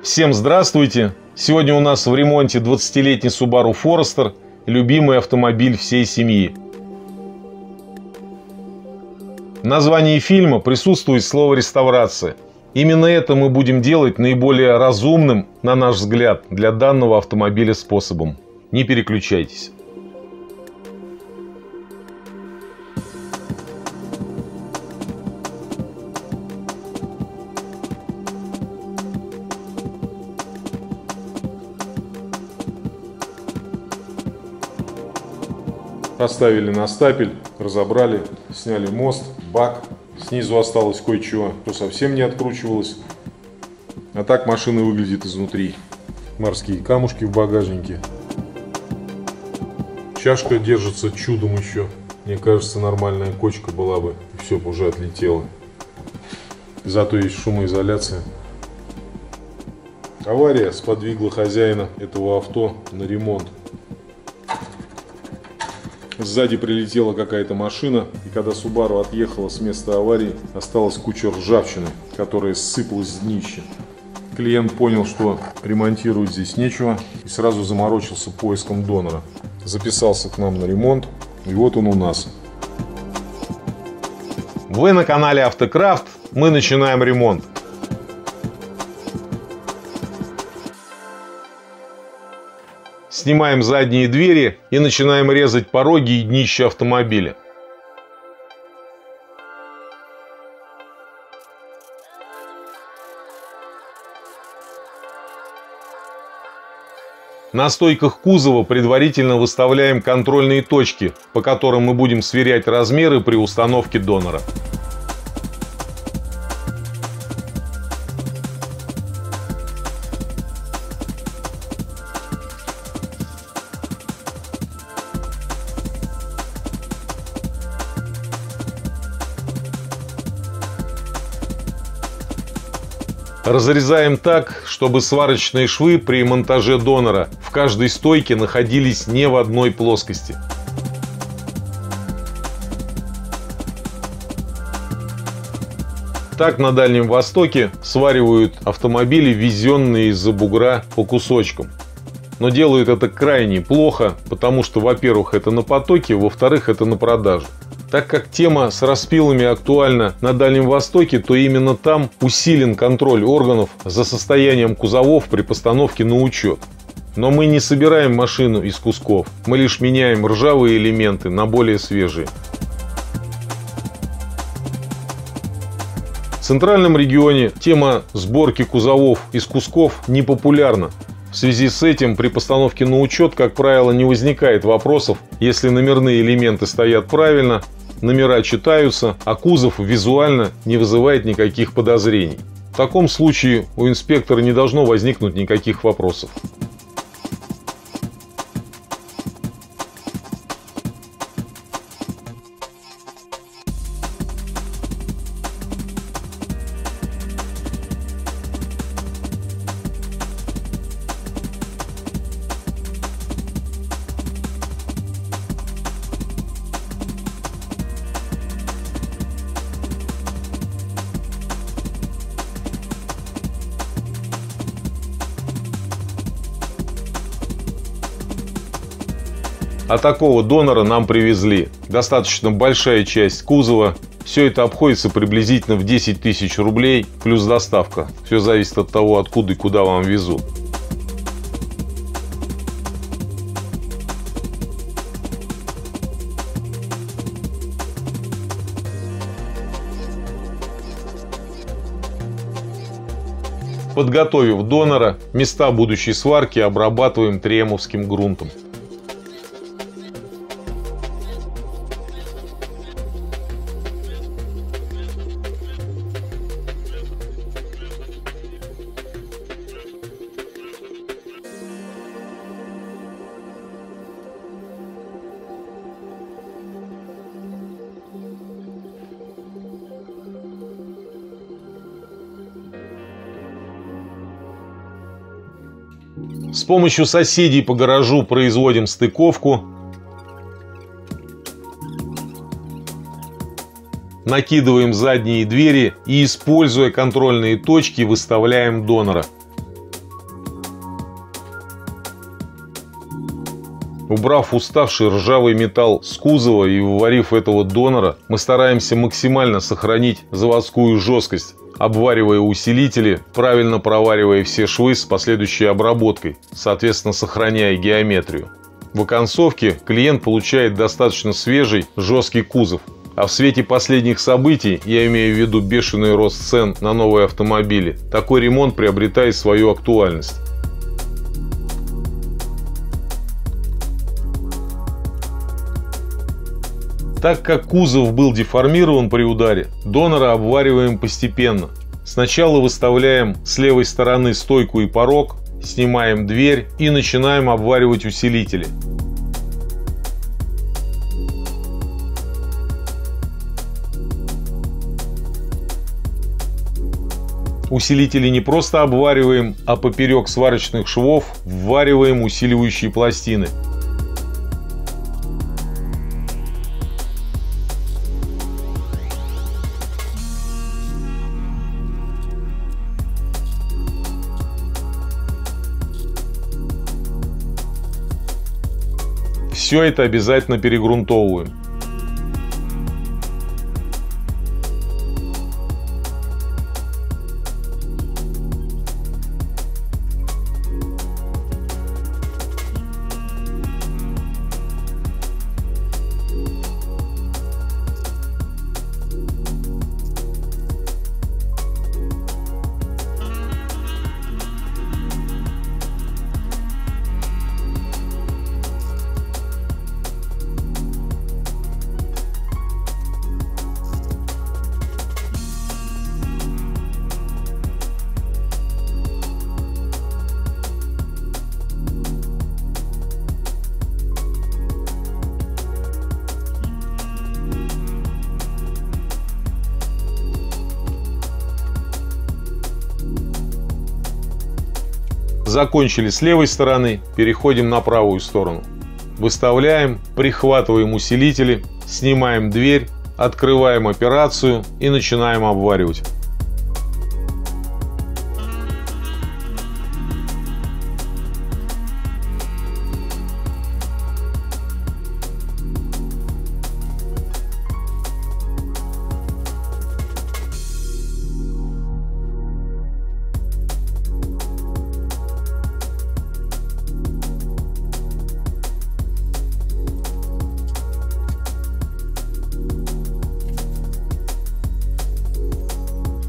Всем здравствуйте! Сегодня у нас в ремонте 20-летний Subaru Forester, любимый автомобиль всей семьи. В названии фильма присутствует слово «реставрация». Именно это мы будем делать наиболее разумным, на наш взгляд, для данного автомобиля способом. Не переключайтесь. Поставили на стапель, разобрали, сняли мост, бак. Снизу осталось кое-чего, что совсем не откручивалось. А так машина выглядит изнутри. Морские камушки в багажнике. Чашка держится чудом еще. Мне кажется, нормальная кочка была бы, и все бы уже отлетело. Зато есть шумоизоляция. Авария сподвигла хозяина этого авто на ремонт. Сзади прилетела какая-то машина, и когда Subaru отъехала с места аварии, осталась куча ржавчины, которая ссыпалась с днища. Клиент понял, что ремонтировать здесь нечего, и сразу заморочился поиском донора. Записался к нам на ремонт, и вот он у нас. Вы на канале Автокрафт, мы начинаем ремонт. Снимаем задние двери и начинаем резать пороги и днище автомобиля. На стойках кузова предварительно выставляем контрольные точки, по которым мы будем сверять размеры при установке донора. Разрезаем так, чтобы сварочные швы при монтаже донора в каждой стойке находились не в одной плоскости. Так на Дальнем Востоке сваривают автомобили, везенные из-за бугра по кусочкам. Но делают это крайне плохо, потому что, во-первых, это на потоке, во-вторых, это на продажу. Так как тема с распилами актуальна на Дальнем Востоке, то именно там усилен контроль органов за состоянием кузовов при постановке на учет. Но мы не собираем машину из кусков, мы лишь меняем ржавые элементы на более свежие. В центральном регионе тема сборки кузовов из кусков не популярна. В связи с этим при постановке на учет, как правило, не возникает вопросов, если номерные элементы стоят правильно, номера читаются, а кузов визуально не вызывает никаких подозрений. В таком случае у инспектора не должно возникнуть никаких вопросов. А такого донора нам привезли. Достаточно большая часть кузова. Все это обходится приблизительно в 10 тысяч рублей, плюс доставка. Все зависит от того, откуда и куда вам везут. Подготовив донора, места будущей сварки обрабатываем триемовским грунтом. С помощью соседей по гаражу производим стыковку. Накидываем задние двери и, используя контрольные точки, выставляем донора. Убрав уставший ржавый металл с кузова и выварив этого донора, мы стараемся максимально сохранить заводскую жесткость, обваривая усилители, правильно проваривая все швы с последующей обработкой, соответственно сохраняя геометрию. В оконцовке клиент получает достаточно свежий, жесткий кузов. А в свете последних событий, я имею в виду бешеный рост цен на новые автомобили, такой ремонт приобретает свою актуальность. Так как кузов был деформирован при ударе, донора обвариваем постепенно. Сначала выставляем с левой стороны стойку и порог, снимаем дверь и начинаем обваривать усилители. Усилители не просто обвариваем, а поперек сварочных швов ввариваем усиливающие пластины. Все это обязательно перегрунтовываем. Закончили с левой стороны, переходим на правую сторону. Выставляем, прихватываем усилители, снимаем дверь, открываем операцию и начинаем обваривать.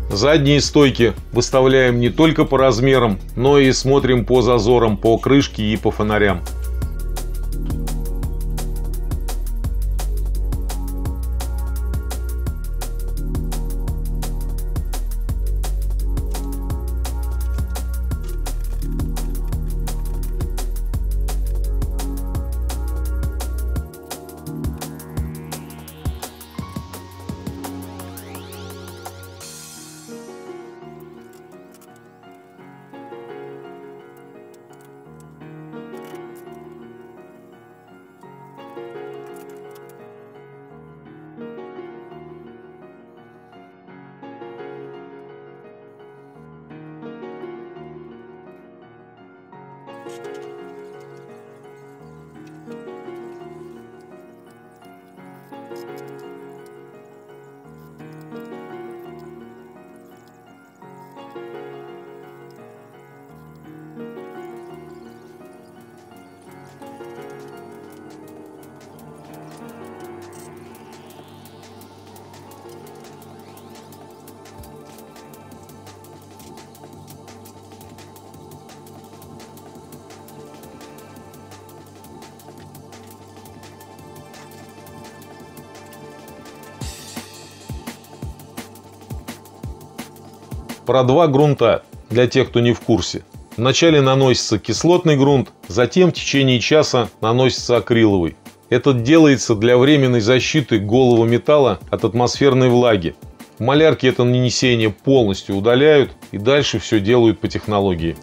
Задние стойки выставляем не только по размерам, но и смотрим по зазорам по крышке и по фонарям. Про два грунта, для тех, кто не в курсе. Вначале наносится кислотный грунт, затем в течение часа наносится акриловый. Это делается для временной защиты голого металла от атмосферной влаги. В малярке это нанесение полностью удаляют и дальше все делают по технологии.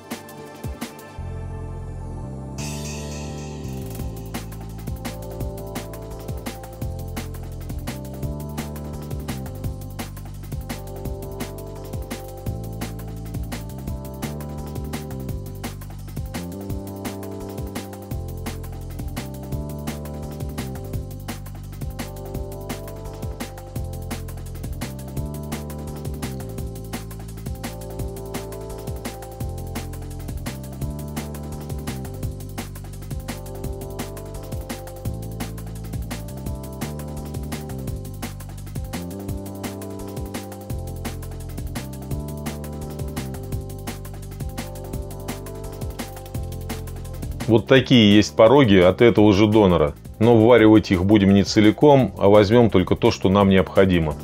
Вот такие есть пороги от этого же донора. Но вваривать их будем не целиком, а возьмем только то, что нам необходимо.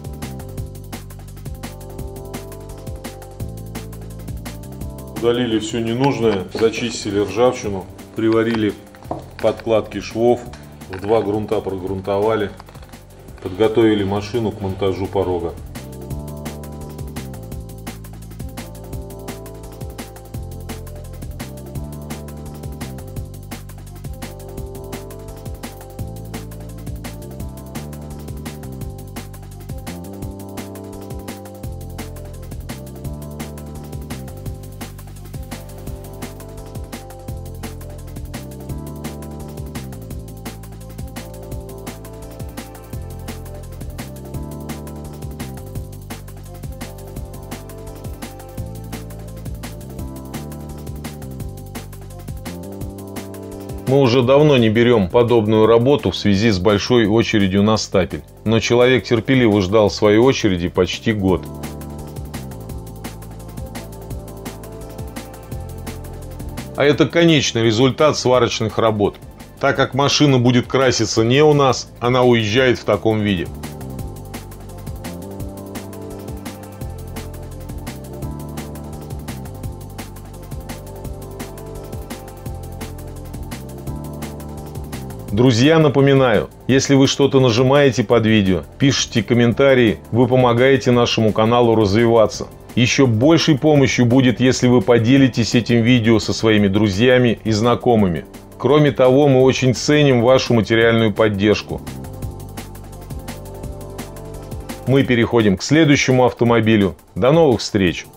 Удалили все ненужное, зачистили ржавчину, приварили подкладки швов, в 2 грунта прогрунтовали, подготовили машину к монтажу порога. Мы уже давно не берем подобную работу в связи с большой очередью на стапель. Но человек терпеливо ждал своей очереди почти год. А это конечный результат сварочных работ. Так как машина будет краситься не у нас, она уезжает в таком виде. Друзья, напоминаю, если вы что-то нажимаете под видео, пишите комментарии, вы помогаете нашему каналу развиваться. Еще большей помощью будет, если вы поделитесь этим видео со своими друзьями и знакомыми. Кроме того, мы очень ценим вашу материальную поддержку. Мы переходим к следующему автомобилю. До новых встреч!